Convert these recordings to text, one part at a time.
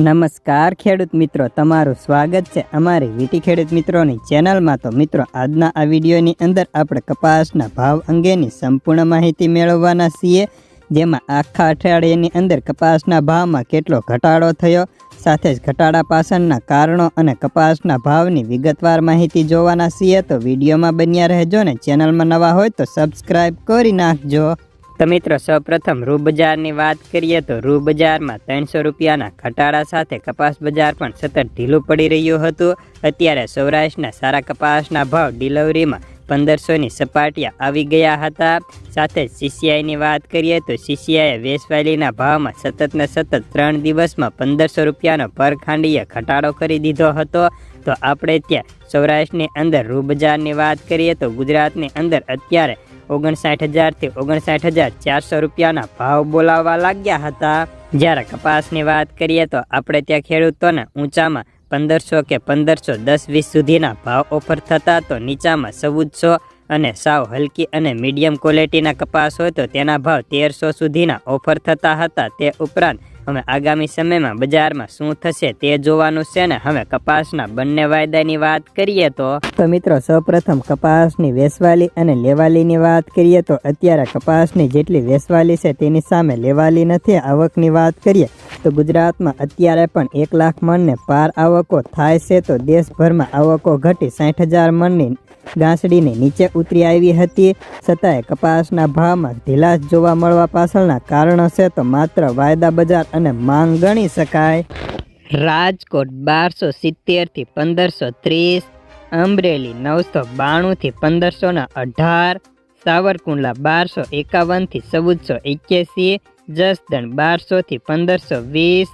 નમસ્કાર ખેડૂત મિત્રો, તમારું સ્વાગત છે અમારી વીટી ખેડૂત મિત્રોની ચેનલમાં। તો મિત્રો, આજના આ વિડીયોની અંદર આપણે કપાસના ભાવ અંગેની સંપૂર્ણ માહિતી મેળવવાના છીએ, જેમાં આખા અઠવાડિયાની અંદર કપાસના ભાવમાં કેટલો ઘટાડો થયો, સાથે જ ઘટાડા પાછળના કારણો અને કપાસના ભાવની વિગતવાર માહિતી જોવાના છીએ। તો વિડીયોમાં બન્યા રહેજો ને ચેનલમાં નવા હોય તો સબસ્ક્રાઈબ કરી નાખજો। તો મિત્રો, સૌપ્રથમ રૂ બજારની વાત કરીએ તો રૂ બજારમાં 300 રૂપિયાના ઘટાડા સાથે કપાસ બજાર પણ સતત ઢીલું પડી રહ્યું હતું। અત્યારે સૌરાષ્ટ્રના સારા કપાસના ભાવ ડિલિવરીમાં 1500ની સપાટીએ આવી ગયા હતા। સાથે જ CCIની વાત કરીએ તો CCIએ વેચવાલીના ભાવમાં સતત 3 દિવસમાં 1500 રૂપિયાનો પર ખાંડીએ ઘટાડો કરી દીધો હતો। તો આપણે ત્યાં સૌરાષ્ટ્રની અંદર રૂ બજારની વાત કરીએ તો ગુજરાતની અંદર અત્યારે 59,000 થી 59,400 રૂપિયાના ભાવ બોલાવવા લાગ્યા હતા। જ્યારે કપાસની વાત કરીએ તો આપણે ત્યાં ખેડૂતોને ઊંચામાં 1500 કે 1510-20 સુધીના ભાવ ઓફર થતા, તો નીચામાં 1400 અને સાવ હલકી અને મીડિયમ ક્વોલિટીના કપાસ હોય તો તેના ભાવ 1300 સુધીના ઓફર થતા હતા। તે ઉપરાંત હવે આગામી સમયમાં બજારમાં શું થશે તે જોવાનું છે ને। હવે કપાસના બંને વાયદાની વાત કરીએ તો મિત્રો, સૌપ્રથમ કપાસની વેચવાલી અને લેવાલીની વાત કરીએ તો અત્યારે કપાસની જેટલી વેચવાલી છે તેની સામે લેવાલી નથી। આવકની વાત કરીએ તો ગુજરાતમાં અત્યારે પણ 1 લાખ મણને પાર આવકો થાય છે, તો દેશભરમાં આવકો ઘટી 60,000 મણની ગાંસડીની નીચે ઉતરી આવી હતી। છતાંય કપાસના ભાવમાં ઢીલાશ જોવા મળવા પાછળના કારણો છે તો માત્ર વાયદા બજાર અને માંગ ગણી શકાય। રાજકોટ 1270 થી 1530, અમરેલી 992 થી 1518, સાવરકુંડલા 1251 થી 1481, જસદણ 1200 થી 1520,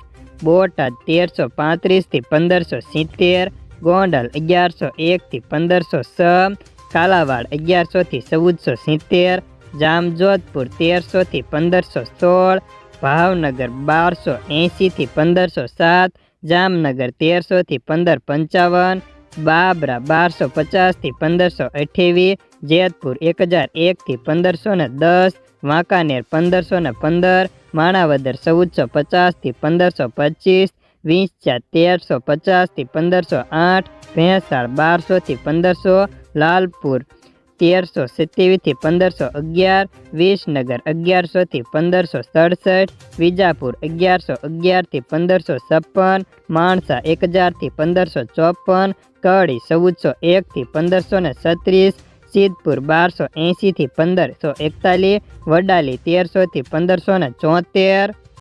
બોટાદ 1335 થી 1570, ગોંડલ 1101 થી 1506, કાલાવાડ 1100 થી 1470, જામજોધપુર 1300 થી 1516, ભાવનગર 1280 થી 1507, જામનગર 1300 થી 1555, બાબરા 1250 થી 1528, જેતપુર 1001 થી 1510, વાંકાનેર 1515, માણાવદર 1450 થી 1525, વિંછિયા 1350 થી 1508, ભેંસાળ 1200 થી 1500, લાલપુર 1327 થી 1511, વિસનગર 1100 થી 1567, વિજાપુર 1111 થી 1556, માણસા 1000 થી 1554, કડી 1401 થી 1536, સિદ્ધપુર 1280 થી 1541, વડાલી 1300 થી 1574।